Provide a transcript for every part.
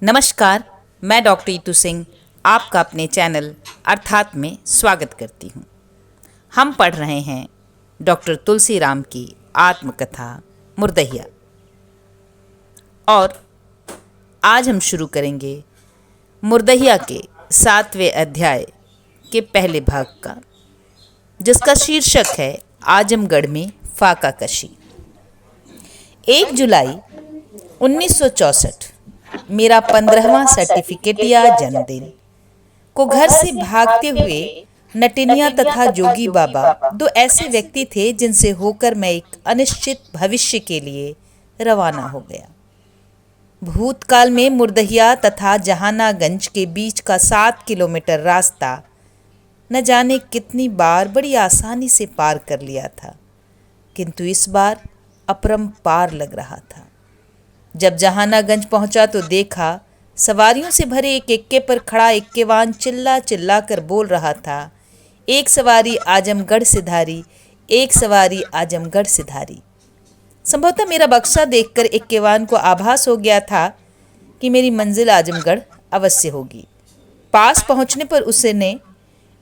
नमस्कार। मैं डॉक्टर ईतू सिंह आपका अपने चैनल अर्थात में स्वागत करती हूँ। हम पढ़ रहे हैं डॉक्टर तुलसीराम की आत्मकथा मुर्दहिया और आज हम शुरू करेंगे मुर्दहिया के 7वें अध्याय के पहले भाग का, जिसका शीर्षक है आजमगढ़ में फाका कशी। 1 जुलाई 1964 मेरा 15वां सर्टिफिकेट या जन्मदिन को घर से भागते हुए नटिनिया तथा जोगी बाबा दो ऐसे व्यक्ति थे जिनसे होकर मैं एक अनिश्चित भविष्य के लिए रवाना हो गया। भूतकाल में मुर्दहिया तथा जहानागंज के बीच का 7 किलोमीटर रास्ता न जाने कितनी बार बड़ी आसानी से पार कर लिया था, किंतु इस बार अपरंपार लग रहा था। जब जहानागंज पहुंचा तो देखा सवारियों से भरे एक एक्के पर खड़ा एक्केवान चिल्ला चिल्ला कर बोल रहा था, एक सवारी आजमगढ़ सिधारी, एक सवारी आजमगढ़ सिधारी। संभवतः मेरा बक्सा देखकर एक्केवान को आभास हो गया था कि मेरी मंजिल आजमगढ़ अवश्य होगी। पास पहुंचने पर उसने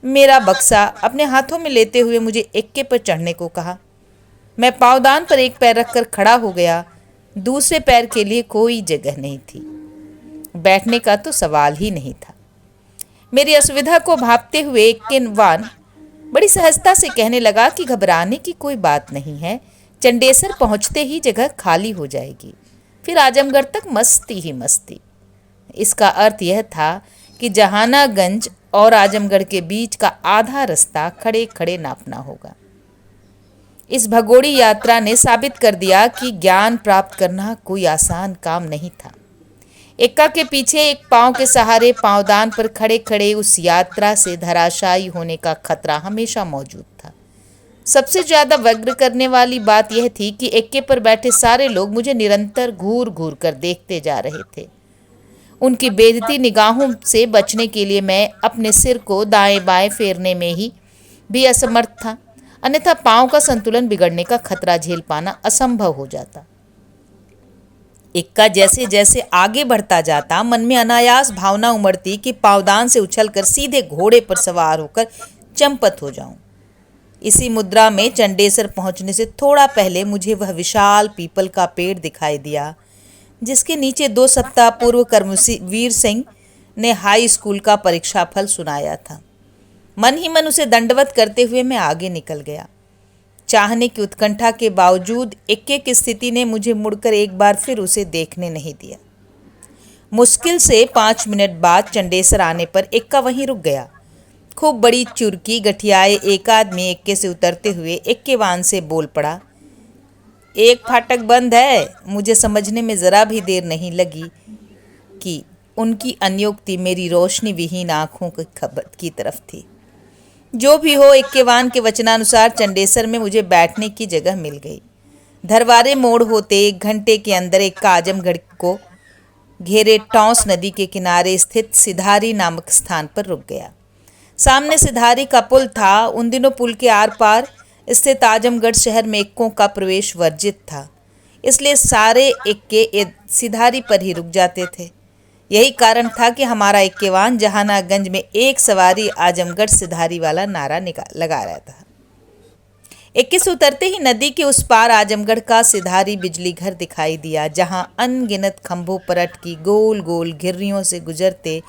मेरा बक्सा अपने हाथों में लेते हुए मुझे एक्के पर चढ़ने को कहा। मैं पावदान पर एक पैर रखकर खड़ा हो गया। दूसरे पैर के लिए कोई जगह नहीं थी, बैठने का तो सवाल ही नहीं था। मेरी असुविधा को भांपते हुए एक्केवान बड़ी सहजता से कहने लगा कि घबराने की कोई बात नहीं है, चंडेसर पहुंचते ही जगह खाली हो जाएगी, फिर आजमगढ़ तक मस्ती ही मस्ती। इसका अर्थ यह था कि जहानागंज और आजमगढ़ के बीच का आधा रास्ता खड़े खड़े नापना होगा। इस भगोड़ी यात्रा ने साबित कर दिया कि ज्ञान प्राप्त करना कोई आसान काम नहीं था। एक्का के पीछे एक पांव के सहारे पांवदान पर खड़े खड़े उस यात्रा से धराशायी होने का खतरा हमेशा मौजूद था। सबसे ज्यादा व्यग्र करने वाली बात यह थी कि एक्के पर बैठे सारे लोग मुझे निरंतर घूर घूर कर देखते जा रहे थे। उनकी बेइज्जती निगाहों से बचने के लिए मैं अपने सिर को दाएं बाएं फेरने में ही भी असमर्थ था, अन्यथा पांव का संतुलन बिगड़ने का खतरा झेल पाना असंभव हो जाता। एक्का जैसे जैसे आगे बढ़ता जाता, मन में अनायास भावना उमड़ती कि पावदान से उछलकर सीधे घोड़े पर सवार होकर चंपत हो जाऊं। इसी मुद्रा में चंडेसर पहुंचने से थोड़ा पहले मुझे वह विशाल पीपल का पेड़ दिखाई दिया, जिसके नीचे 2 सप्ताह पूर्व कर्मवीर सिंह ने हाई स्कूल का परीक्षाफल सुनाया था। मन ही मन उसे दंडवत करते हुए मैं आगे निकल गया। चाहने की उत्कंठा के बावजूद एक्के की स्थिति ने मुझे मुड़कर एक बार फिर उसे देखने नहीं दिया। मुश्किल से 5 मिनट बाद चंडेसर आने पर एक्का वहीं रुक गया। खूब बड़ी चुरकी गठियाए एक आदमी एक्के से उतरते हुए एक्केवान से बोल पड़ा, एक फाटक बंद है। मुझे समझने में जरा भी देर नहीं लगी कि उनकी अन्योक्ति मेरी रोशनी विहीन आंखों की खबर की तरफ थी। जो भी हो, एक्केवान के वचनानुसार चंडेसर में मुझे बैठने की जगह मिल गई। धरवारे मोड़ होते 1 घंटे के अंदर एक्का आजमगढ़ को घेरे टौंस नदी के किनारे स्थित सिधारी नामक स्थान पर रुक गया। सामने सिधारी का पुल था। उन दिनों पुल के आर पार स्थित आजमगढ़ शहर में एक्कों का प्रवेश वर्जित था, इसलिए सारे एक्के सिधारी पर ही रुक जाते थे। यही कारण था कि हमारा एक्केवान जहानागंज में एक सवारी आजमगढ़ सिधारी वाला नारा लगा रहा था। एक्के से उतरते ही नदी के उस पार आजमगढ़ का सिधारी बिजली घर दिखाई दिया, जहां अनगिनत खंभों पर अटकी गोल गोल घिर्रियों से गुजरते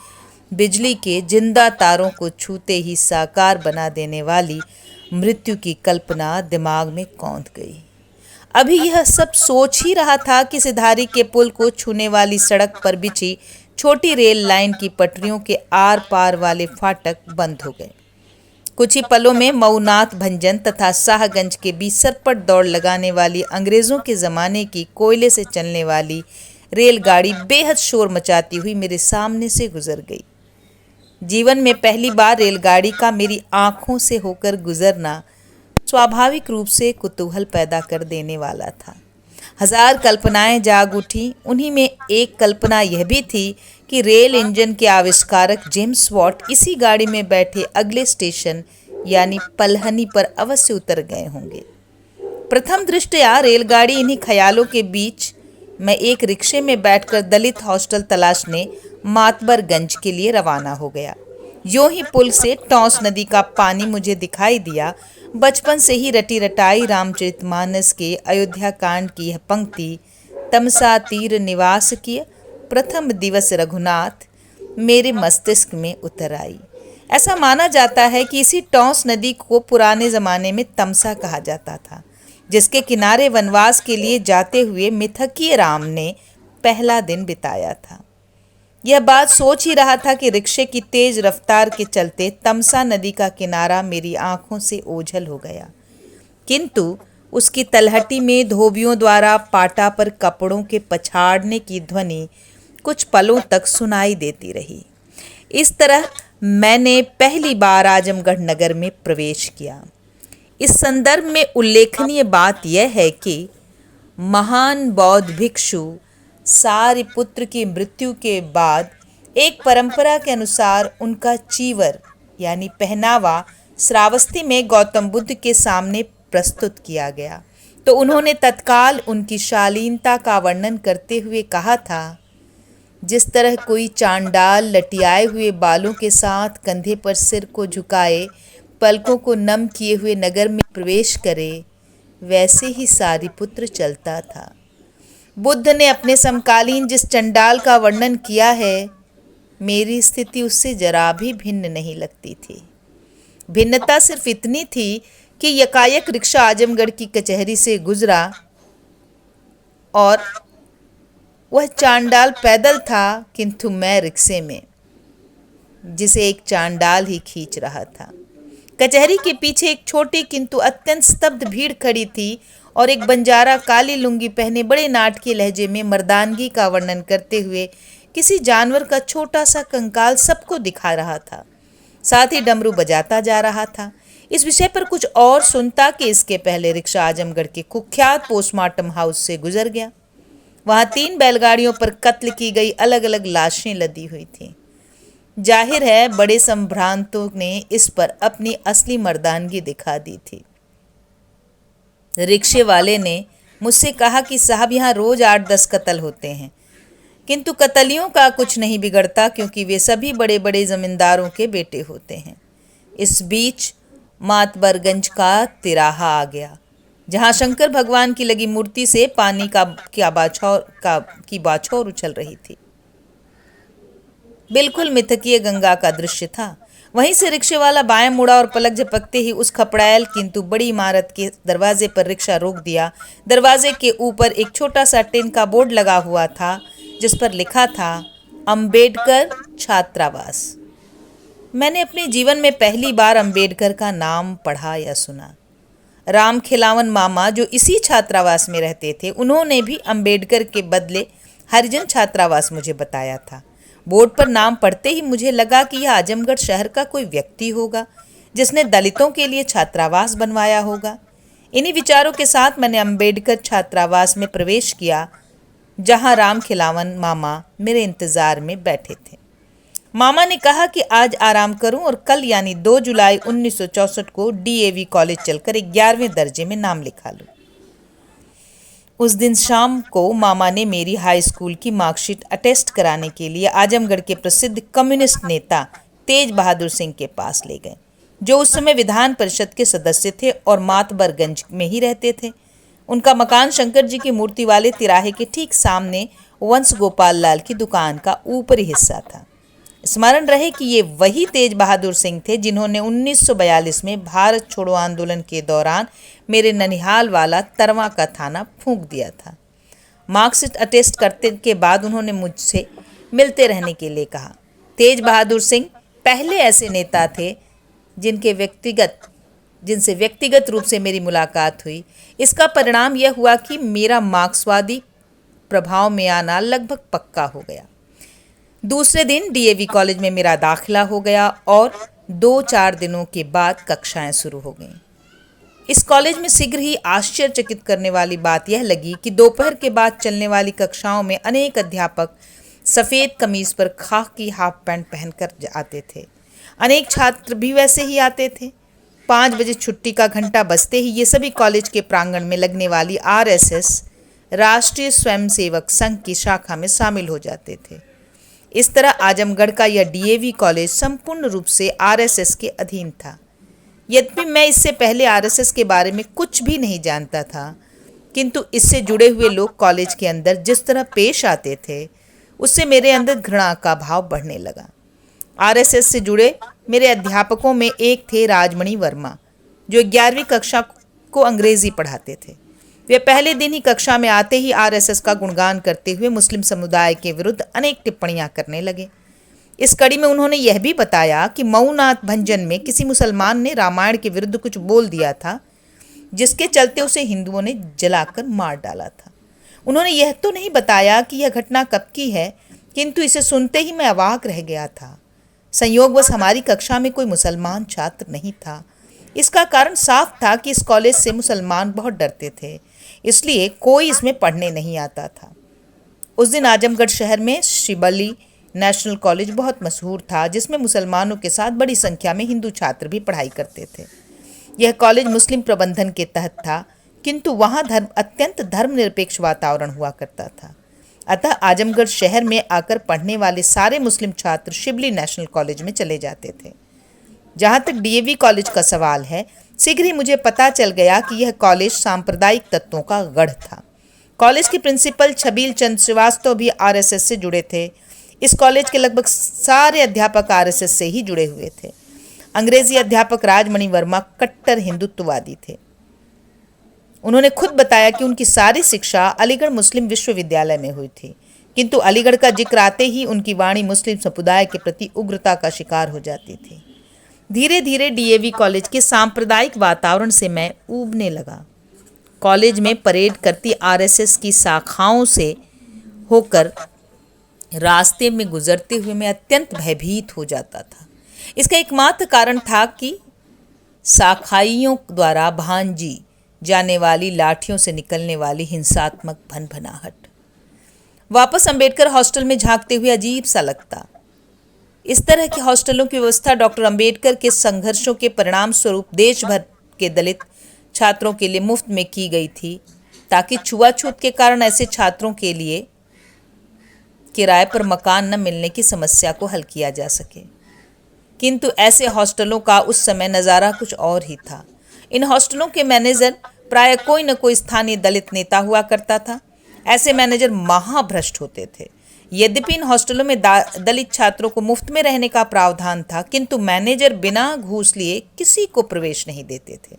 बिजली के जिंदा तारों को छूते ही साकार बना देने वाली मृत्यु की कल्पना दिमाग में कौंध गई। अभी यह सब सोच ही रहा था कि सिधारी के पुल को छूने वाली सड़क पर बिछी छोटी रेल लाइन की पटरियों के आर पार वाले फाटक बंद हो गए। कुछ ही पलों में मऊनाथ भंजन तथा शाहगंज के बीच सरपट दौड़ लगाने वाली अंग्रेजों के ज़माने की कोयले से चलने वाली रेलगाड़ी बेहद शोर मचाती हुई मेरे सामने से गुजर गई। जीवन में पहली बार रेलगाड़ी का मेरी आंखों से होकर गुजरना स्वाभाविक रूप से कुतूहल पैदा कर देने वाला था। 1000 कल्पनाएं जाग उठी। उन्हीं में एक कल्पना यह भी थी कि रेल इंजन के आविष्कारक जेम्स वॉट इसी गाड़ी में बैठे अगले स्टेशन यानी पलहनी पर अवश्य उतर गए होंगे। प्रथम दृष्टया रेलगाड़ी इन्हीं ख्यालों के बीच मैं एक रिक्शे में बैठकर दलित हॉस्टल तलाशने मातबरगंज के लिए रवाना हो गया। यूं ही पुल से टॉस नदी का पानी मुझे दिखाई दिया। बचपन से ही रटी रटाई रामचरितमानस के अयोध्या कांड की यह पंक्ति, तमसा तीर निवास किए प्रथम दिवस रघुनाथ, मेरे मस्तिष्क में उतर आई। ऐसा माना जाता है कि इसी टॉस नदी को पुराने जमाने में तमसा कहा जाता था, जिसके किनारे वनवास के लिए जाते हुए मिथकीय राम ने पहला दिन बिताया था। यह बात सोच ही रहा था कि रिक्शे की तेज रफ्तार के चलते तमसा नदी का किनारा मेरी आंखों से ओझल हो गया, किंतु उसकी तलहटी में धोबियों द्वारा पाटा पर कपड़ों के पछाड़ने की ध्वनि कुछ पलों तक सुनाई देती रही। इस तरह मैंने पहली बार आजमगढ़ नगर में प्रवेश किया। इस संदर्भ में उल्लेखनीय बात यह है कि महान बौद्ध भिक्षु सारिपुत्र की मृत्यु के बाद एक परंपरा के अनुसार उनका चीवर यानी पहनावा श्रावस्ती में गौतम बुद्ध के सामने प्रस्तुत किया गया, तो उन्होंने तत्काल उनकी शालीनता का वर्णन करते हुए कहा था, जिस तरह कोई चांडाल लटियाए हुए बालों के साथ कंधे पर सिर को झुकाए पलकों को नम किए हुए नगर में प्रवेश करे, वैसे ही सारिपुत्र चलता था। बुद्ध ने अपने समकालीन जिस चंडाल का वर्णन किया है, मेरी स्थिति उससे जरा भी भिन्न नहीं लगती थी। भिन्नता सिर्फ इतनी थी कि यकायक रिक्शा आजमगढ़ की कचहरी से गुजरा और वह चांडाल पैदल था, किंतु मैं रिक्शे में, जिसे एक चांडाल ही खींच रहा था। कचहरी के पीछे एक छोटी किंतु अत्यंत स्तब्ध भीड़ खड़ी थी और एक बंजारा काली लुंगी पहने बड़े नाटकीय लहजे में मर्दानगी का वर्णन करते हुए किसी जानवर का छोटा सा कंकाल सबको दिखा रहा था। साथ ही डमरू बजाता जा रहा था। इस विषय पर कुछ और सुनता कि इसके पहले रिक्शा आजमगढ़ के कुख्यात पोस्टमार्टम हाउस से गुजर गया। वहां 3 बैलगाड़ियों पर कत्ल की गई अलग अलग लाशें लदी हुई थीं। जाहिर है बड़े संभ्रांतों ने इस पर अपनी असली मर्दानगी दिखा दी थी। रिक्शे वाले ने मुझसे कहा कि साहब यहाँ रोज 8-10 कत्ल होते हैं, किंतु कतलियों का कुछ नहीं बिगड़ता, क्योंकि वे सभी बड़े बड़े जमींदारों के बेटे होते हैं। इस बीच मातबरगंज का तिराहा आ गया, जहाँ शंकर भगवान की लगी मूर्ति से पानी की बाछौर उछल रही थी। बिल्कुल मिथकीय गंगा का दृश्य था। वहीं से रिक्शे वाला बाएं मुड़ा और पलक झपकते ही उस खपड़ायल किंतु बड़ी इमारत के दरवाजे पर रिक्शा रोक दिया। दरवाजे के ऊपर एक छोटा सा टिन का बोर्ड लगा हुआ था, जिस पर लिखा था अंबेडकर छात्रावास। मैंने अपने जीवन में पहली बार अंबेडकर का नाम पढ़ा या सुना। राम खिलावन मामा जो इसी छात्रावास में रहते थे, उन्होंने भी अंबेडकर के बदले हरिजन छात्रावास मुझे बताया था। बोर्ड पर नाम पढ़ते ही मुझे लगा कि यह आजमगढ़ शहर का कोई व्यक्ति होगा जिसने दलितों के लिए छात्रावास बनवाया होगा। इन्हीं विचारों के साथ मैंने अंबेडकर छात्रावास में प्रवेश किया, जहां राम खिलावन मामा मेरे इंतजार में बैठे थे। मामा ने कहा कि आज आराम करूं और कल यानी 2 जुलाई 1964 को डीएवी कॉलेज चलकर 11वें दर्जे में नाम लिखा लूं। उस दिन शाम को मामा ने मेरी हाई स्कूल की मार्कशीट अटेस्ट कराने के लिए आजमगढ़ के प्रसिद्ध कम्युनिस्ट नेता तेज बहादुर सिंह के पास ले गए, जो उस समय विधान परिषद के सदस्य थे और मातबरगंज में ही रहते थे। उनका मकान शंकर जी की मूर्ति वाले तिराहे के ठीक सामने वंश गोपाल लाल की दुकान का ऊपरी हिस्सा था। स्मरण रहे कि ये वही तेज बहादुर सिंह थे जिन्होंने 1942 में भारत छोड़ो आंदोलन के दौरान मेरे ननिहाल वाला तरवा का थाना फूंक दिया था। मार्कशीट अटेस्ट करने के बाद उन्होंने मुझसे मिलते रहने के लिए कहा। तेज बहादुर सिंह पहले ऐसे नेता थे जिनसे व्यक्तिगत रूप से मेरी मुलाकात हुई। इसका परिणाम यह हुआ कि मेरा मार्क्सवादी प्रभाव में आना लगभग पक्का हो गया। दूसरे दिन डीएवी कॉलेज में मेरा दाखिला हो गया और 2-4 दिनों के बाद कक्षाएं शुरू हो गईं। इस कॉलेज में शीघ्र ही आश्चर्यचकित करने वाली बात यह लगी कि दोपहर के बाद चलने वाली कक्षाओं में अनेक अध्यापक सफ़ेद कमीज पर खाकी हाफ पैंट पहनकर आते थे। अनेक छात्र भी वैसे ही आते थे। 5 बजे छुट्टी का घंटा बजते ही ये सभी कॉलेज के प्रांगण में लगने वाली आरएसएस राष्ट्रीय स्वयंसेवक संघ की शाखा में शामिल हो जाते थे। इस तरह आजमगढ़ का यह डीएवी कॉलेज संपूर्ण रूप से आरएसएस के अधीन था। यद्यपि मैं इससे पहले आरएसएस के बारे में कुछ भी नहीं जानता था, किंतु इससे जुड़े हुए लोग कॉलेज के अंदर जिस तरह पेश आते थे, उससे मेरे अंदर घृणा का भाव बढ़ने लगा। आरएसएस से जुड़े मेरे अध्यापकों में एक थे राजमणि वर्मा, जो 11वीं कक्षा को अंग्रेजी पढ़ाते थे। वे पहले दिन ही कक्षा में आते ही आरएसएस का गुणगान करते हुए मुस्लिम समुदाय के विरुद्ध अनेक टिप्पणियां करने लगे। इस कड़ी में उन्होंने यह भी बताया कि मऊनाथ भंजन में किसी मुसलमान ने रामायण के विरुद्ध कुछ बोल दिया था, जिसके चलते उसे हिंदुओं ने जलाकर मार डाला था। उन्होंने यह तो नहीं बताया कि यह घटना कब की है, किंतु इसे सुनते ही मैं अवाक रह गया था। संयोगवश हमारी कक्षा में कोई मुसलमान छात्र नहीं था। इसका कारण साफ था कि इस कॉलेज से मुसलमान बहुत डरते थे, इसलिए कोई इसमें पढ़ने नहीं आता था। उस दिन आजमगढ़ शहर में शिबली नेशनल कॉलेज बहुत मशहूर था, जिसमें मुसलमानों के साथ बड़ी संख्या में हिंदू छात्र भी पढ़ाई करते थे। यह कॉलेज मुस्लिम प्रबंधन के तहत था, किंतु वहाँ अत्यंत धर्मनिरपेक्ष वातावरण हुआ करता था। अतः आजमगढ़ शहर में आकर पढ़ने वाले सारे मुस्लिम छात्र शिबली नेशनल कॉलेज में चले जाते थे। जहाँ तक डीएवी कॉलेज का सवाल है, शीघ्र ही मुझे पता चल गया कि यह कॉलेज सांप्रदायिक तत्वों का गढ़ था। कॉलेज के प्रिंसिपल छबील चंद श्रीवास्तव भी आरएसएस से जुड़े थे। इस कॉलेज के लगभग सारे अध्यापक आरएसएस से ही जुड़े हुए थे। अंग्रेजी अध्यापक राजमणि वर्मा कट्टर हिंदुत्ववादी थे। उन्होंने खुद बताया कि उनकी सारी शिक्षा अलीगढ़ मुस्लिम विश्वविद्यालय में हुई थी, किंतु अलीगढ़ का जिक्र आते ही उनकी वाणी मुस्लिम समुदाय के प्रति उग्रता का शिकार हो जाती थी। धीरे धीरे डीएवी कॉलेज के सांप्रदायिक वातावरण से मैं ऊबने लगा। कॉलेज में परेड करती आरएसएस की शाखाओं से होकर रास्ते में गुजरते हुए मैं अत्यंत भयभीत हो जाता था। इसका एकमात्र कारण था कि शाखाइयों द्वारा भांजी जाने वाली लाठियों से निकलने वाली हिंसात्मक भनभनाहट। वापस अंबेडकर हॉस्टल में झांकते हुए अजीब सा लगता। इस तरह के हॉस्टलों की व्यवस्था डॉक्टर अंबेडकर के संघर्षों के परिणाम स्वरूप देश भर के दलित छात्रों के लिए मुफ्त में की गई थी, ताकि छुआछूत के कारण ऐसे छात्रों के लिए किराए पर मकान न मिलने की समस्या को हल किया जा सके। किंतु ऐसे हॉस्टलों का उस समय नज़ारा कुछ और ही था। इन हॉस्टलों के मैनेजर प्राय कोई न कोई स्थानीय दलित नेता हुआ करता था। ऐसे मैनेजर महाभ्रष्ट होते थे। यद्यपि इन हॉस्टलों में दलित छात्रों को मुफ्त में रहने का प्रावधान था, किंतु मैनेजर बिना घूस लिए किसी को प्रवेश नहीं देते थे।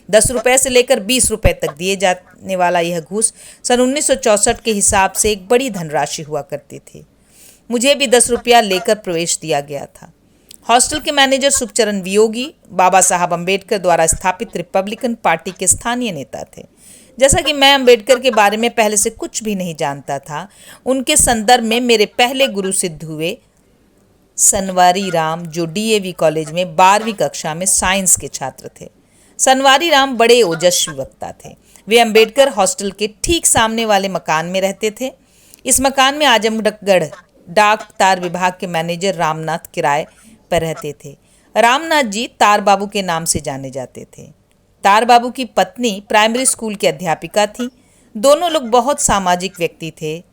10 रुपये से लेकर 20 रुपये तक दिए जाने वाला यह घूस सन 1964 के हिसाब से एक बड़ी धनराशि हुआ करती थी। मुझे भी 10 रुपया लेकर प्रवेश दिया गया था। हॉस्टल के मैनेजर सुखचरण वियोगी बाबा साहब अम्बेडकर द्वारा स्थापित रिपब्लिकन पार्टी के स्थानीय नेता थे। जैसा कि मैं अम्बेडकर के बारे में पहले से कुछ भी नहीं जानता था, उनके संदर्भ में मेरे पहले गुरु सिद्ध हुए सनवारी राम, जो डीएवी कॉलेज में 12वीं कक्षा में साइंस के छात्र थे। सनवारी राम बड़े ओजस्वी वक्ता थे। वे अम्बेडकर हॉस्टल के ठीक सामने वाले मकान में रहते थे। इस मकान में आजमगढ़ डाक तार विभाग के मैनेजर रामनाथ किराए पर रहते थे। रामनाथ जी तार बाबू के नाम से जाने जाते थे। तार बाबू की पत्नी प्राइमरी स्कूल की अध्यापिका थी। दोनों लोग बहुत सामाजिक व्यक्ति थे।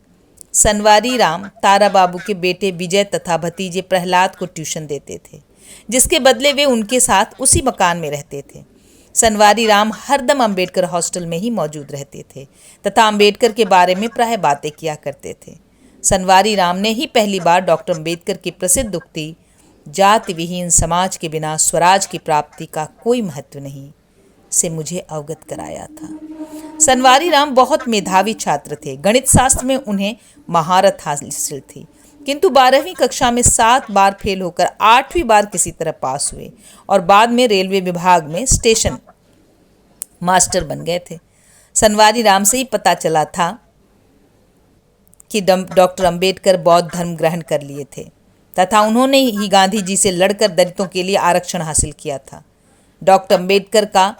सनवारी राम तारा बाबू के बेटे विजय तथा भतीजे प्रहलाद को ट्यूशन देते थे, जिसके बदले वे उनके साथ उसी मकान में रहते थे। सनवारी राम हरदम अम्बेडकर हॉस्टल में ही मौजूद रहते थे तथा अम्बेडकर के बारे में प्राय बातें किया करते थे। सनवारी राम ने ही पहली बार डॉक्टर अम्बेडकर की प्रसिद्ध उक्ति जाति विहीन समाज के बिना स्वराज की प्राप्ति का कोई महत्व नहीं से मुझे अवगत कराया था। सनवारी राम बहुत मेधावी छात्र थे। गणित शास्त्र में उन्हें महारत हासिल थी, किंतु 12वीं कक्षा में 7 बार फेल होकर 8वीं बार किसी तरह पास हुए और बाद में रेलवे विभाग में स्टेशन मास्टर बन गए थे। सनवारी राम से ही पता चला था कि डॉक्टर अंबेडकर बौद्ध धर्म ग्रहण कर लिए थे तथा उन्होंने ही गांधी जी से लड़कर दलितों के लिए आरक्षण हासिल किया था। डॉक्टर अंबेडकर का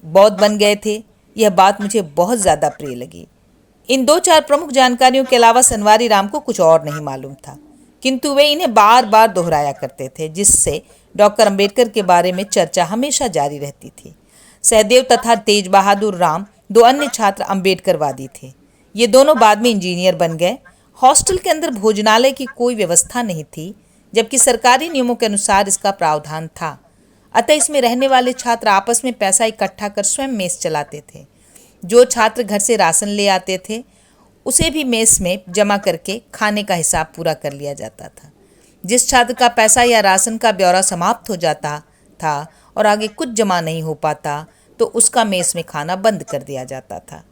बौद्ध बन गए थे, यह बात मुझे बहुत ज़्यादा प्रिय लगी। इन 2-4 प्रमुख जानकारियों के अलावा सनवारी राम को कुछ और नहीं मालूम था, किंतु वे इन्हें बार बार दोहराया करते थे, जिससे डॉक्टर अंबेडकर के बारे में चर्चा हमेशा जारी रहती थी। सहदेव तथा तेज बहादुर राम 2 अन्य छात्र अंबेडकरवादी थे। ये दोनों बाद में इंजीनियर बन गए। हॉस्टल के अंदर भोजनालय की कोई व्यवस्था नहीं थी, जबकि सरकारी नियमों के अनुसार इसका प्रावधान था। अतः इसमें रहने वाले छात्र आपस में पैसा इकट्ठा कर स्वयं मेस चलाते थे। जो छात्र घर से राशन ले आते थे उसे भी मेस में जमा करके खाने का हिसाब पूरा कर लिया जाता था। जिस छात्र का पैसा या राशन का ब्यौरा समाप्त हो जाता था और आगे कुछ जमा नहीं हो पाता तो उसका मेस में खाना बंद कर दिया जाता था।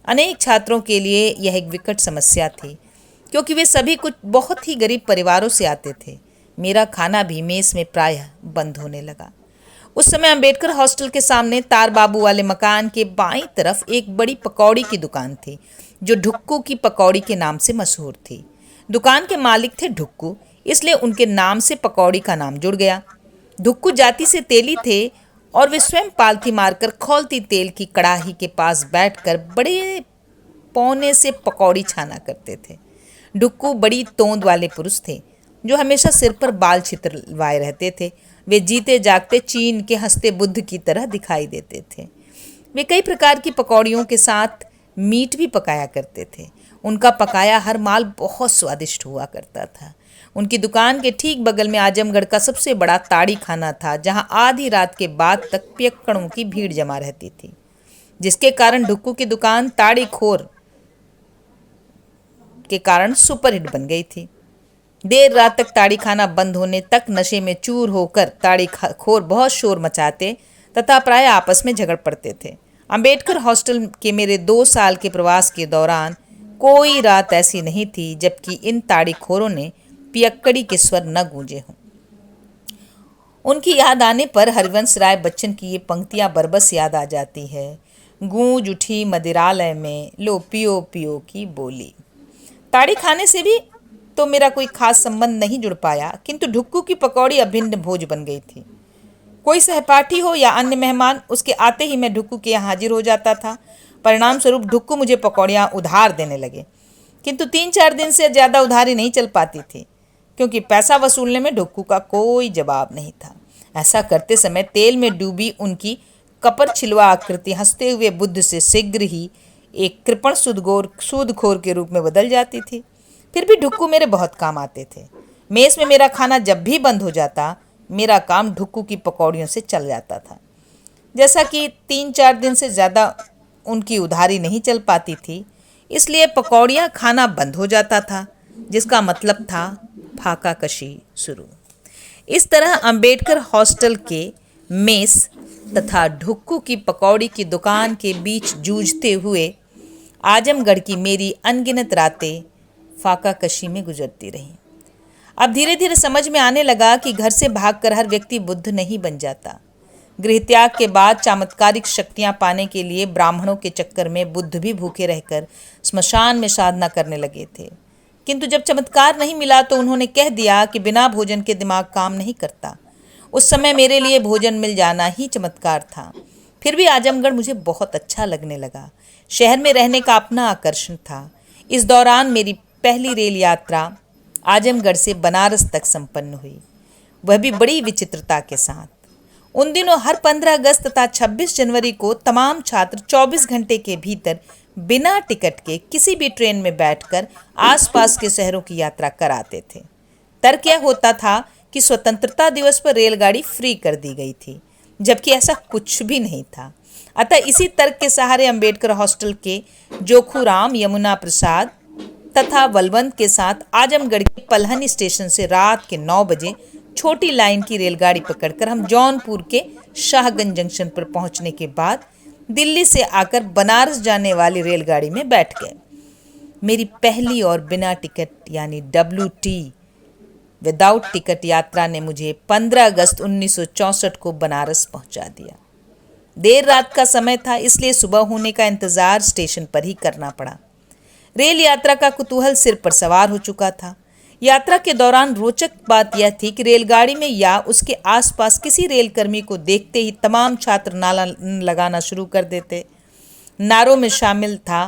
अनेक छात्रों के लिए यह एक विकट समस्या थी, क्योंकि वे सभी कुछ बहुत ही गरीब परिवारों से आते थे। मेरा खाना भी मेस में प्रायः बंद होने लगा। उस समय अंबेडकर हॉस्टल के सामने तार बाबू वाले मकान के बाईं तरफ एक बड़ी पकौड़ी की दुकान थी, जो ढुक्कू की पकौड़ी के नाम से मशहूर थी। दुकान के मालिक थे ढुक्कू, इसलिए उनके नाम से पकौड़ी का नाम जुड़ गया। ढुक्कू जाति से तेली थे और वे स्वयं पालथी मारकर खौलती तेल की कड़ाही के पास बैठकर बड़े पौने से पकौड़ी छाना करते थे। ढुक्कू बड़ी तोंद वाले पुरुष थे, जो हमेशा सिर पर बाल छितरवाए रहते थे। वे जीते जागते चीन के हंसते बुद्ध की तरह दिखाई देते थे। वे कई प्रकार की पकौड़ियों के साथ मीट भी पकाया करते थे। उनका पकाया हर माल बहुत स्वादिष्ट हुआ करता था। उनकी दुकान के ठीक बगल में आजमगढ़ का सबसे बड़ा ताड़ी खाना था, जहां आधी रात के बाद तक पियक्कड़ों की भीड़ जमा रहती थी, जिसके कारण ढुक्कू की दुकान ताड़ी खोर के कारण सुपरहिट बन गई थी। देर रात तक ताड़ी खाना बंद होने तक नशे में चूर होकर ताड़ी खोर बहुत शोर मचाते तथा प्राय आपस में झगड़ पड़ते थे। अंबेडकर हॉस्टल के मेरे 2 साल के प्रवास के दौरान कोई रात ऐसी नहीं थी जबकि इन ताड़ी खोरों ने पियक्कड़ी के स्वर न गूंजे हों। उनकी याद आने पर हरिवंश राय बच्चन की ये पंक्तियां बरबस याद आ जाती है। गूंज उठी मदिरालय में, लो पियो पियो की बोली। ताड़ी खाने से भी तो मेरा कोई खास संबंध नहीं जुड़ पाया, किंतु ढुक्कू की पकौड़ी अभिन्न भोज बन गई थी। कोई सहपाठी हो या अन्य मेहमान, उसके आते ही मैं ढुक्कू के यहाँ हाजिर हो जाता था। परिणाम स्वरूप ढुक्कू मुझे पकौड़ियाँ उधार देने लगे, किंतु 3-4 दिन से ज़्यादा उधारी नहीं चल पाती थी, क्योंकि पैसा वसूलने में ढुक्कू का कोई जवाब नहीं था। ऐसा करते समय तेल में डूबी उनकी कपर छिलवा आकृति हंसते हुए बुद्ध से शीघ्र ही एक कृपण सूदखोर के रूप में बदल जाती थी। फिर भी ढुक्कू मेरे बहुत काम आते थे। मेस में मेरा खाना जब भी बंद हो जाता, मेरा काम ढुक्कू की पकौड़ियों से चल जाता था। जैसा कि 3-4 दिन से ज़्यादा उनकी उधारी नहीं चल पाती थी, इसलिए पकौड़ियाँ खाना बंद हो जाता था, जिसका मतलब था फाका कशी शुरू। इस तरह अंबेडकर हॉस्टल के मेस तथा ढुक्कू की पकौड़ी की दुकान के बीच जूझते हुए आजमगढ़ की मेरी अनगिनत रातें फाका कशी में गुजरती रहीं। अब धीरे धीरे समझ में आने लगा कि घर से भागकर हर व्यक्ति बुद्ध नहीं बन जाता। गृहत्याग के बाद चमत्कारिक शक्तियां पाने के लिए ब्राह्मणों के चक्कर में बुद्ध भी भूखे रहकर स्मशान में साधना करने लगे थे। किंतु जब चमत्कार नहीं मिला तो उन्होंने कह दिया कि बिना भोजन के दिमाग काम नहीं करता। उस समय मेरे लिए भोजन मिल जाना ही चमत्कार था। फिर भी आजमगढ़ मुझे बहुत अच्छा लगने लगा। शहर में रहने का अपना आकर्षण था। इस दौरान मेरी पहली रेल यात्रा आजमगढ़ से बनारस तक संपन्न हुई, वह भी बड़ी विचित्रता के साथ। उन दिनों हर 15 अगस्त तथा 26 जनवरी को तमाम छात्र 24 घंटे के भीतर बिना टिकट के किसी भी ट्रेन में बैठकर आसपास के शहरों की यात्रा कराते थे। तर्क यह होता था कि स्वतंत्रता दिवस पर रेलगाड़ी फ्री कर दी गई थी, जबकि ऐसा कुछ भी नहीं था। अतः इसी तर्क के सहारे अंबेडकर हॉस्टल के जोखूराम, यमुना प्रसाद तथा बलवंत के साथ आजमगढ़ के पलहन स्टेशन से रात के 9 बजे छोटी लाइन की रेलगाड़ी पकड़कर हम जौनपुर के शाहगंज जंक्शन पर पहुंचने के बाद दिल्ली से आकर बनारस जाने वाली रेलगाड़ी में बैठ गए। मेरी पहली और बिना टिकट यानी WT विदाउट टिकट यात्रा ने मुझे 15 अगस्त 1964 को बनारस पहुंचा दिया। देर रात का समय था, इसलिए सुबह होने का इंतजार स्टेशन पर ही करना पड़ा। रेल यात्रा का कुतूहल सिर पर सवार हो चुका था। यात्रा के दौरान रोचक बात यह थी कि रेलगाड़ी में या उसके आसपास किसी रेलकर्मी को देखते ही तमाम छात्र नारा लगाना शुरू कर देते। नारों में शामिल था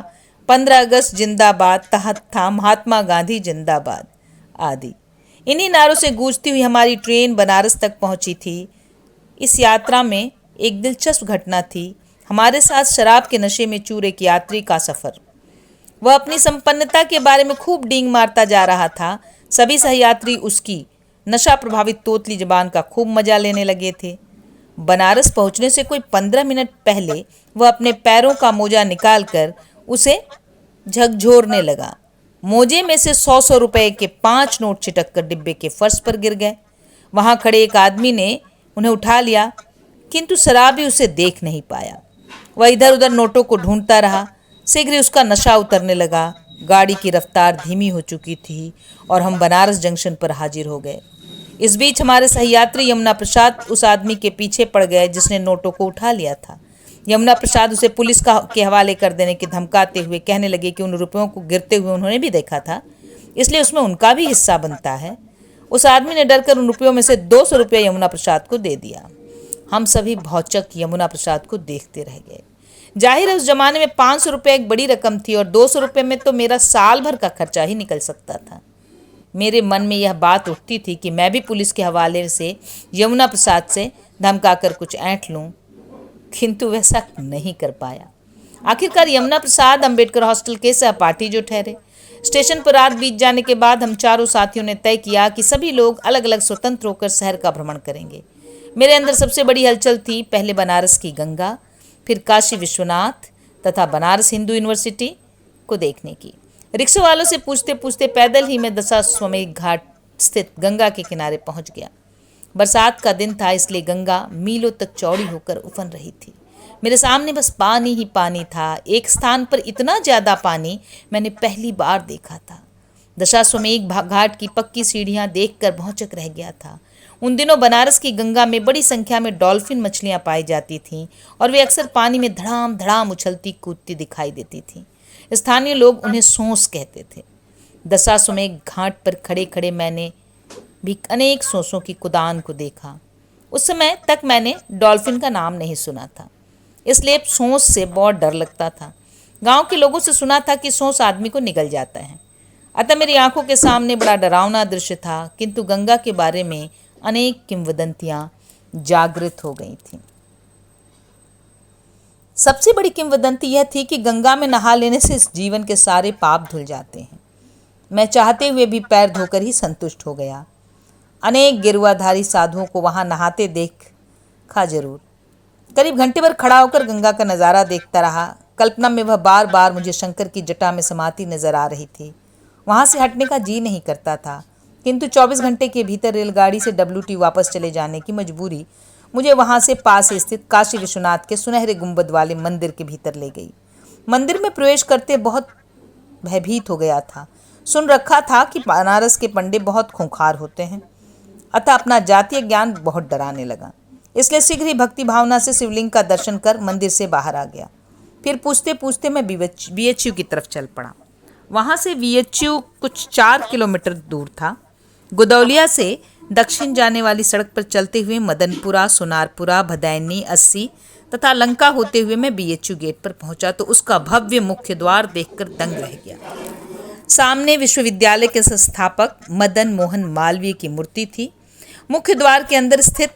15 अगस्त जिंदाबाद, तहत था महात्मा गांधी जिंदाबाद आदि। इन्हीं नारों से गूंजती हुई हमारी ट्रेन बनारस तक पहुंची थी। इस यात्रा में एक दिलचस्प घटना थी। हमारे साथ शराब के नशे में चूर एक यात्री का सफ़र। वह अपनी संपन्नता के बारे में खूब डींग मारता जा रहा था। सभी सहयात्री उसकी नशा प्रभावित तोतली जबान का खूब मजा लेने लगे थे। बनारस पहुंचने से कोई 15 मिनट पहले वह अपने पैरों का मोजा निकालकर उसे झकझोरने लगा। मोजे में से 100 रुपए के 5 नोट छिटक कर डिब्बे के फर्श पर गिर गए। वहां खड़े एक आदमी ने उन्हें उठा लिया, किंतु शराबी उसे देख नहीं पाया। वह इधर उधर नोटों को ढूंढता रहा। शीघ्र ही उसका नशा उतरने लगा। गाड़ी की रफ्तार धीमी हो चुकी थी और हम बनारस जंक्शन पर हाजिर हो गए। इस बीच हमारे सहयात्री यमुना प्रसाद उस आदमी के पीछे पड़ गए जिसने नोटों को उठा लिया था। यमुना प्रसाद उसे पुलिस के हवाले कर देने की धमकाते हुए कहने लगे कि उन रुपयों को गिरते हुए उन्होंने भी देखा था, इसलिए उसमें उनका भी हिस्सा बनता है। उस आदमी ने डरकर उन रुपयों में से 200 रुपये यमुना प्रसाद को दे दिया। हम सभी भौचक यमुना प्रसाद को देखते रह गए। जाहिर है उस जमाने में 500 रुपये एक बड़ी रकम थी और 200 रुपये में तो मेरा साल भर का खर्चा ही निकल सकता था। मेरे मन में यह बात उठती थी कि मैं भी पुलिस के हवाले से यमुना प्रसाद से धमकाकर कुछ ऐंठ लूं, किंतु वैसा नहीं कर पाया। आखिरकार यमुना प्रसाद अंबेडकर हॉस्टल के सहपाठी जो ठहरे। स्टेशन पर रात बीत जाने के बाद हम चारों साथियों ने तय किया कि सभी लोग अलग अलग स्वतंत्र होकर शहर का भ्रमण करेंगे। मेरे अंदर सबसे बड़ी हलचल थी पहले बनारस की गंगा, फिर काशी विश्वनाथ तथा बनारस हिंदू यूनिवर्सिटी को देखने की। रिक्शा वालों से पूछते पूछते पैदल ही मैं दशाश्वमेध घाट स्थित गंगा के किनारे पहुंच गया। बरसात का दिन था, इसलिए गंगा मीलों तक चौड़ी होकर उफन रही थी। मेरे सामने बस पानी ही पानी था। एक स्थान पर इतना ज्यादा पानी मैंने पहली बार देखा था। दशाश्वमेध घाट की पक्की सीढ़ियां देखकर भौचक रह गया था। उन दिनों बनारस की गंगा में बड़ी संख्या में डॉल्फिन मछलियां पाई जाती थीं और वे अक्सर पानी में धड़ाम धड़ाम उछलती कूदती दिखाई देती थीं। स्थानीय लोग उन्हें सोंस कहते थे। दशाश्वमेध घाट पर खड़े खड़े मैंने भी अनेक सोंसों की कुदान को देखा। उस समय तक मैंने डॉल्फिन का नाम नहीं सुना था, इसलिए सोंस से बहुत डर लगता था। गांव के लोगों से सुना था कि सोंस आदमी को निगल जाता है, अतः मेरी आंखों के सामने बड़ा डरावना दृश्य था। किंतु गंगा के बारे में अनेक किंवदंतियां जागृत हो गई थीं। सबसे बड़ी किंवदंती यह थी कि गंगा में नहा लेने से इस जीवन के सारे पाप धुल जाते हैं। मैं चाहते हुए भी पैर धोकर ही संतुष्ट हो गया। अनेक गिरवाधारी साधुओं को वहां नहाते देखा जरूर। करीब घंटे भर खड़ा होकर गंगा का नज़ारा देखता रहा। कल्पना में वह बार बार मुझे शंकर की जटा में समाती नजर आ रही थी। वहां से हटने का जी नहीं करता था, किंतु 24 घंटे के भीतर रेलगाड़ी से WT वापस चले जाने की मजबूरी मुझे वहां से पास स्थित काशी विश्वनाथ के सुनहरे गुंबद वाले मंदिर के भीतर ले गई। मंदिर में प्रवेश करते बहुत भयभीत हो गया था। सुन रखा था कि बनारस के पंडे बहुत खूंखार होते हैं, अतः अपना जातीय ज्ञान बहुत डराने लगा। इसलिए शीघ्र ही भक्ति भावना से शिवलिंग का दर्शन कर मंदिर से बाहर आ गया। फिर पूछते पूछते मैं BHU की तरफ चल पड़ा। वहां से BHU कुछ 4 किलोमीटर दूर था। गुदौलिया से दक्षिण जाने वाली सड़क पर चलते हुए मदनपुरा, सोनारपुरा, भदैनी, 80 तथा लंका होते हुए मैं BHU गेट पर पहुंचा तो उसका भव्य मुख्य द्वार देखकर दंग रह गया। सामने विश्वविद्यालय के संस्थापक मदन मोहन मालवीय की मूर्ति थी। मुख्य द्वार के अंदर स्थित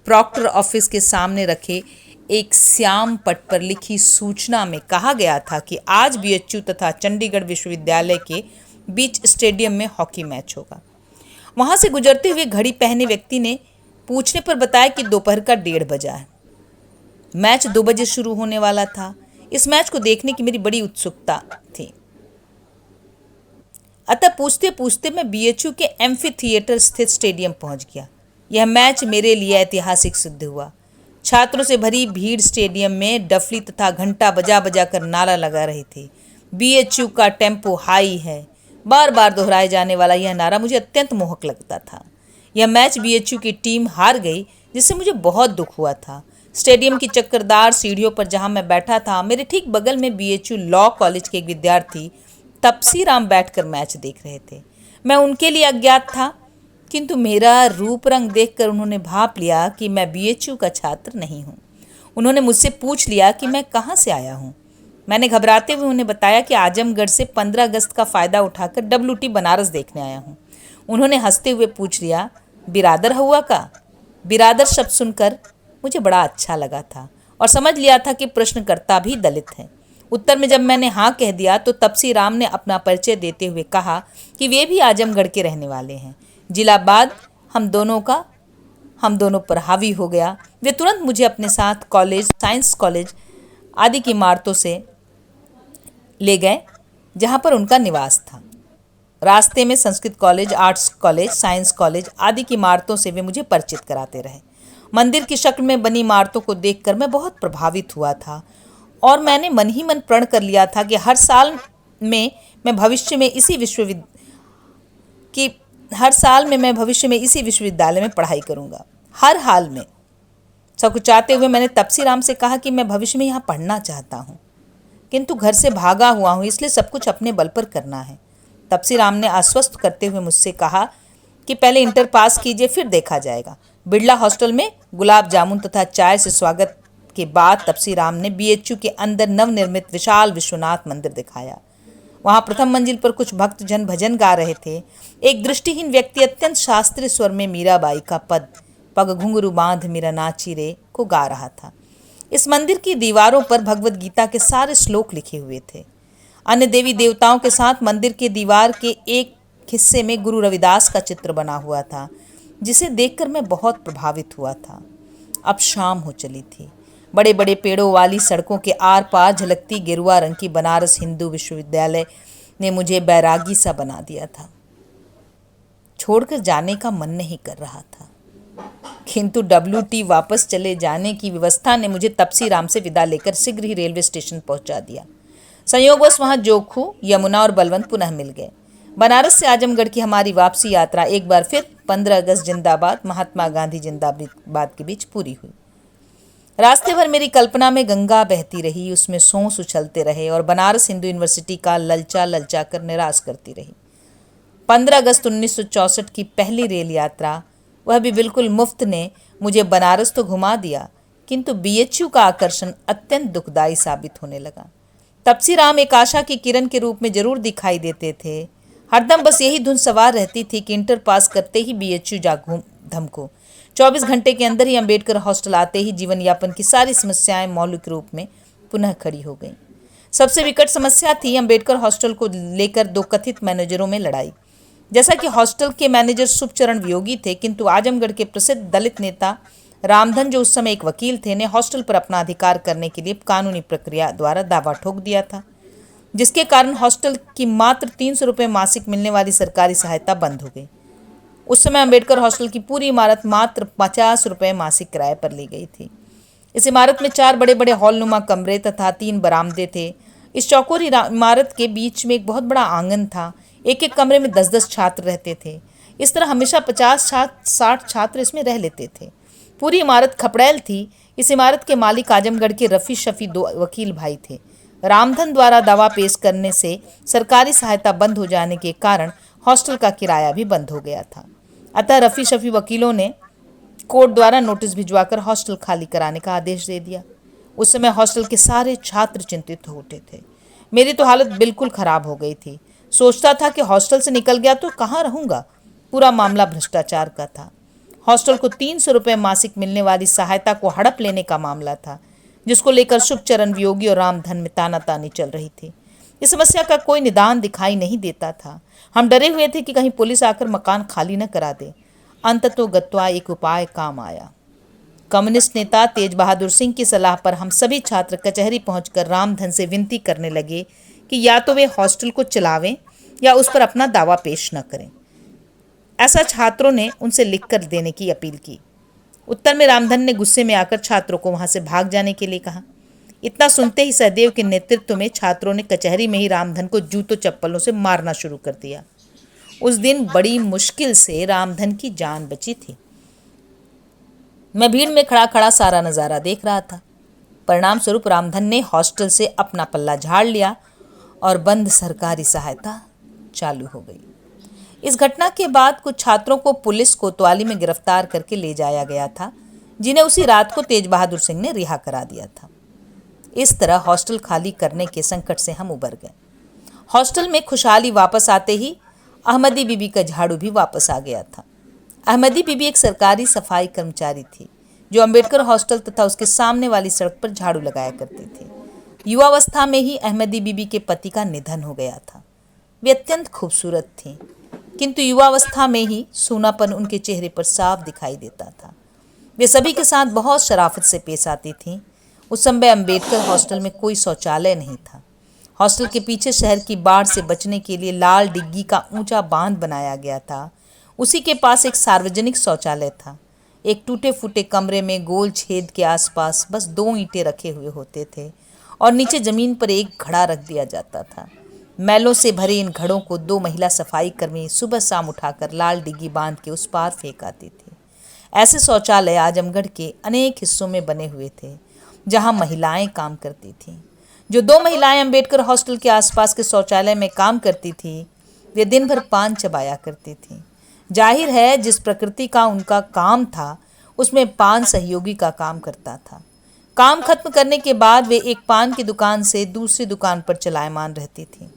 प्रॉक्टर ऑफिस के सामने रखे एक श्याम पट पर लिखी सूचना में कहा गया था कि आज BHU तथा चंडीगढ़ विश्वविद्यालय के बीच स्टेडियम में हॉकी मैच होगा। वहां से गुजरते हुए घड़ी पहने व्यक्ति ने पूछने पर बताया कि दोपहर का 1:30 बजा है। मैच 2 बजे शुरू होने वाला था। इस मैच को देखने की मेरी बड़ी उत्सुकता थी, अतः पूछते पूछते मैं BHU के एम्फी थिएटर स्थित स्टेडियम पहुंच गया। यह मैच मेरे लिए ऐतिहासिक सिद्ध हुआ। छात्रों से भरी भीड़ स्टेडियम में डफली तथा घंटा बजा बजा कर नारा लगा रही थी। BHU का टेम्पो हाई है। बार बार दोहराए जाने वाला यह नारा मुझे अत्यंत मोहक लगता था। यह मैच BHU की टीम हार गई, जिससे मुझे बहुत दुख हुआ था। स्टेडियम की चक्करदार सीढ़ियों पर जहां मैं बैठा था, मेरे ठीक बगल में BHU लॉ कॉलेज के एक विद्यार्थी तपसी राम बैठकर मैच देख रहे थे। मैं उनके लिए अज्ञात था, किंतु मेरा रूप रंग देखकर उन्होंने भाप लिया कि मैं BHU का छात्र नहीं हूँ। उन्होंने मुझसे पूछ लिया कि मैं कहाँ से आया हूँ। मैंने घबराते हुए उन्हें बताया कि आजमगढ़ से 15 अगस्त का फ़ायदा उठाकर WT बनारस देखने आया हूँ। उन्होंने हंसते हुए पूछ लिया, बिरादर हुआ का? बिरादर शब्द सुनकर मुझे बड़ा अच्छा लगा था और समझ लिया था कि प्रश्नकर्ता भी दलित है। उत्तर में जब मैंने हाँ कह दिया तो तपसी राम ने अपना परिचय देते हुए कहा कि वे भी आजमगढ़ के रहने वाले हैं। जिला बाद हम दोनों पर हावी हो गया। वे तुरंत मुझे अपने साथ कॉलेज, साइंस कॉलेज आदि की इमारतों से ले गए जहाँ पर उनका निवास था। रास्ते में Sanskrit college, arts college, science college आदि की इमारतों से वे मुझे परिचित कराते रहे। मंदिर की शक्ल में बनी इमारतों को देखकर मैं बहुत प्रभावित हुआ था और मैंने मन ही मन प्रण कर लिया था कि मैं भविष्य में इसी विश्वविद्यालय में पढ़ाई करूंगा। हर हाल में सकुचाते हुए मैंने तपसी राम से कहा कि मैं भविष्य में यहाँ पढ़ना चाहता हूँ, किंतु घर से भागा हुआ हूँ, इसलिए सब कुछ अपने बल पर करना है। तपसी राम ने आश्वस्त करते हुए मुझसे कहा कि पहले इंटर पास कीजिए, फिर देखा जाएगा। बिड़ला हॉस्टल में गुलाब जामुन तथा चाय से स्वागत के बाद तपसी राम ने बीएचयू के अंदर नवनिर्मित विशाल विश्वनाथ मंदिर दिखाया। वहां प्रथम मंजिल पर कुछ भक्तजन भजन गा रहे थे। एक दृष्टिहीन व्यक्ति अत्यंत शास्त्रीय स्वर में मीराबाई का पद पग घुंघरू बांध मीरा नाची रे को गा रहा था। इस मंदिर की दीवारों पर भगवत गीता के सारे श्लोक लिखे हुए थे। अन्य देवी देवताओं के साथ मंदिर के दीवार के एक हिस्से में गुरु रविदास का चित्र बना हुआ था, जिसे देखकर मैं बहुत प्रभावित हुआ था। अब शाम हो चली थी। बड़े बड़े पेड़ों वाली सड़कों के आर पार झलकती गेरुआ रंग की बनारस हिंदू विश्वविद्यालय ने मुझे बैरागी सा बना दिया था। छोड़कर जाने का मन नहीं कर रहा था, किंतु WT वापस चले जाने की व्यवस्था ने मुझे तपसी राम से विदा लेकर शीघ्र ही रेलवे स्टेशन पहुंचा दिया। संयोगवश वहां जोखू, यमुना और बलवंत पुनः मिल गए। बनारस से आजमगढ़ की हमारी वापसी यात्रा एक बार फिर 15 अगस्त जिंदाबाद, महात्मा गांधी जिंदाबाद के बीच पूरी हुई। रास्ते भर मेरी कल्पना में गंगा बहती रही, उसमें सोंस उछलते रहे और बनारस हिंदू यूनिवर्सिटी का ललचा कर निराश करती रही। 15 अगस्त 1964 की पहली रेल यात्रा, वह भी बिल्कुल मुफ्त, ने मुझे बनारस तो घुमा दिया, किंतु बीएचयू का आकर्षण अत्यंत दुखदायी साबित होने लगा। तपसी राम एक आशा की किरण के रूप में जरूर दिखाई देते थे। हरदम बस यही धुन सवार रहती थी कि इंटर पास करते ही बीएचयू जा घूम धमको। 24 घंटे के अंदर ही अम्बेडकर हॉस्टल आते ही जीवन यापन की सारी समस्याएं मौलिक रूप में पुनः खड़ी हो गईं। सबसे विकट समस्या थी अम्बेडकर हॉस्टल को लेकर दो कथित मैनेजरों में लड़ाई। जैसा कि हॉस्टल के मैनेजर शुभचरण वियोगी थे, किंतु आजमगढ़ के प्रसिद्ध दलित नेता रामधन, जो उस समय एक वकील थे, ने हॉस्टल पर अपना अधिकार करने के लिए कानूनी प्रक्रिया द्वारा दावा ठोक दिया था, जिसके कारण हॉस्टल की मात्र 300 रुपये मासिक मिलने वाली सरकारी सहायता बंद हो गई। उस समय अम्बेडकर हॉस्टल की पूरी इमारत मात्र 50 रुपये मासिक किराए पर ली गई थी। इस इमारत में 4 बड़े बड़े हॉलनुमा कमरे तथा 3 बरामदे थे। इस चौकोरी इमारत के बीच में एक बहुत बड़ा आंगन था। एक एक कमरे में 10-10 छात्र रहते थे। इस तरह हमेशा 50-60 छात्र इसमें रह लेते थे। पूरी इमारत खपड़ैल थी। इस इमारत के मालिक आजमगढ़ के रफ़ी शफ़ी 2 वकील भाई थे। रामधन द्वारा दावा पेश करने से सरकारी सहायता बंद हो जाने के कारण हॉस्टल का किराया भी बंद हो गया था। अतः रफ़ी शफ़ी वकीलों ने कोर्ट द्वारा नोटिस भिजवाकर हॉस्टल खाली कराने का आदेश दे दिया। उस समय हॉस्टल के सारे छात्र चिंतित हो उठे थे। मेरी तो हालत बिल्कुल खराब हो गई थी। सोचता था कि हॉस्टल से निकल गया तो कहाँ रहूँगा। पूरा मामला भ्रष्टाचार का था। हॉस्टल को 300 रुपये मासिक मिलने वाली सहायता को हड़प लेने का मामला था, जिसको लेकर शुभचरण वियोगी और रामधन में तानातानी चल रही थी। इस समस्या का कोई निदान दिखाई नहीं देता था। हम डरे हुए थे कि कहीं पुलिस आकर मकान खाली न करा दे। अंततोगत्वा एक उपाय काम आया। कम्युनिस्ट नेता तेज बहादुर सिंह की सलाह पर हम सभी छात्र कचहरी पहुंचकर रामधन से विनती करने लगे कि या तो वे हॉस्टल को चलावें या उस पर अपना दावा पेश न करें। ऐसा छात्रों ने उनसे लिखकर देने की अपील की। उत्तर में रामधन ने गुस्से में आकर छात्रों को वहां से भाग जाने के लिए कहा। इतना सुनते ही सहदेव के नेतृत्व में छात्रों ने कचहरी में ही रामधन को जूतों चप्पलों से मारना शुरू कर दिया। उस दिन बड़ी मुश्किल से रामधन की जान बची थी। मैं भीड़ में खड़ा खड़ा सारा नज़ारा देख रहा था। परिणाम स्वरूप रामधन ने हॉस्टल से अपना पल्ला झाड़ लिया और बंद सरकारी सहायता चालू हो गई। इस घटना के बाद कुछ छात्रों को पुलिस कोतवाली में गिरफ्तार करके ले जाया गया था, जिन्हें उसी रात को तेज बहादुर सिंह ने रिहा करा दिया था। इस तरह हॉस्टल खाली करने के संकट से हम उबर गए। हॉस्टल में खुशहाली वापस आते ही अहमदी बीबी का झाड़ू भी वापस आ गया था। अहमदी बीबी एक सरकारी सफाई कर्मचारी थी, जो अम्बेडकर हॉस्टल तथा उसके सामने वाली सड़क पर झाड़ू लगाया करती थी। युवावस्था में ही अहमदी बीबी के पति का निधन हो गया था। वे अत्यंत खूबसूरत थीं, किंतु युवावस्था में ही सूनापन उनके चेहरे पर साफ दिखाई देता था। वे सभी के साथ बहुत शराफत से पेश आती थीं। उस समय अंबेडकर हॉस्टल में कोई शौचालय नहीं था। हॉस्टल के पीछे शहर की बाढ़ से बचने के लिए लाल डिग्गी का ऊंचा बांध बनाया गया था। उसी के पास एक सार्वजनिक शौचालय था। एक टूटे फूटे कमरे में गोल छेद के आसपास बस 2 ईंटें रखे हुए होते थे और नीचे जमीन पर एक घड़ा रख दिया जाता था। मैलों से भरे इन घड़ों को 2 महिला सफाई कर्मी सुबह शाम उठाकर लाल डिग्गी बांध के उस पार फेंक आती थी। ऐसे शौचालय आजमगढ़ के अनेक हिस्सों में बने हुए थे जहां महिलाएं काम करती थीं। जो 2 महिलाएं अंबेडकर हॉस्टल के आसपास के शौचालय में काम करती थी, वे दिन भर पान चबाया करती थीं। जाहिर है जिस प्रकृति का उनका काम था उसमें पान सहयोगी का काम करता था। काम खत्म करने के बाद वे एक पान की दुकान से दूसरी दुकान पर चलायमान रहती थीं।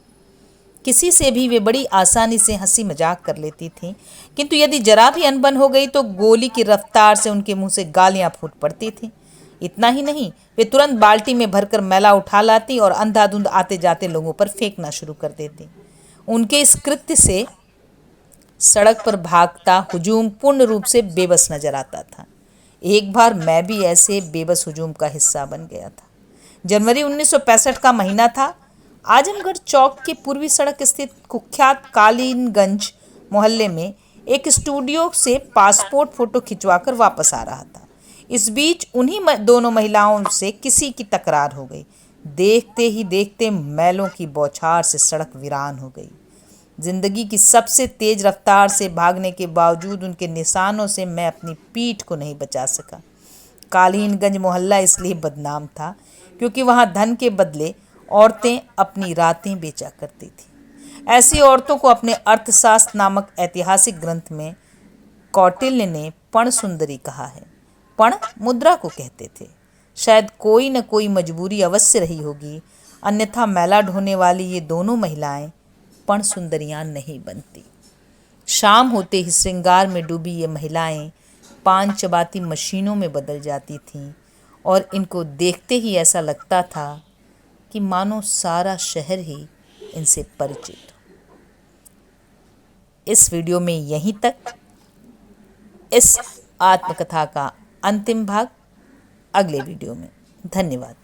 किसी से भी वे बड़ी आसानी से हंसी मजाक कर लेती थीं, किंतु यदि जरा भी अनबन हो गई तो गोली की रफ्तार से उनके मुंह से गालियां फूट पड़ती थीं। इतना ही नहीं, वे तुरंत बाल्टी में भरकर मैला उठा लाती और अंधाधुंध आते जाते लोगों पर फेंकना शुरू कर देती। उनके इस कृत्य से सड़क पर भागता हुजूम पूर्ण रूप से बेबस नजर आता था। एक बार मैं भी ऐसे बेबस हुजूम का हिस्सा बन गया था। जनवरी 1965 का महीना था। आजमगढ़ चौक के पूर्वी सड़क स्थित कुख्यात कालीनगंज मोहल्ले में एक स्टूडियो से पासपोर्ट फोटो खिंचवाकर वापस आ रहा था। इस बीच उन्हीं दोनों महिलाओं से किसी की तकरार हो गई। देखते ही देखते मैलों की बौछार से सड़क वीरान हो गई। जिंदगी की सबसे तेज रफ्तार से भागने के बावजूद उनके निशानों से मैं अपनी पीठ को नहीं बचा सका। कालीनगंज मोहल्ला इसलिए बदनाम था क्योंकि वहां धन के बदले औरतें अपनी रातें बेचा करती थीं। ऐसी औरतों को अपने अर्थशास्त्र नामक ऐतिहासिक ग्रंथ में कौटिल्य ने पण सुंदरी कहा है। पण मुद्रा को कहते थे। शायद कोई न कोई मजबूरी अवश्य रही होगी, अन्यथा मैला ढोने वाली ये दोनों महिलाएं पण सुंदरियां नहीं बनती। शाम होते ही श्रृंगार में डूबी ये महिलाएं पान चबाती मशीनों में बदल जाती थीं और इनको देखते ही ऐसा लगता था कि मानो सारा शहर ही इनसे परिचित हो। इस वीडियो में यहीं तक। इस आत्मकथा का अंतिम भाग अगले वीडियो में। धन्यवाद।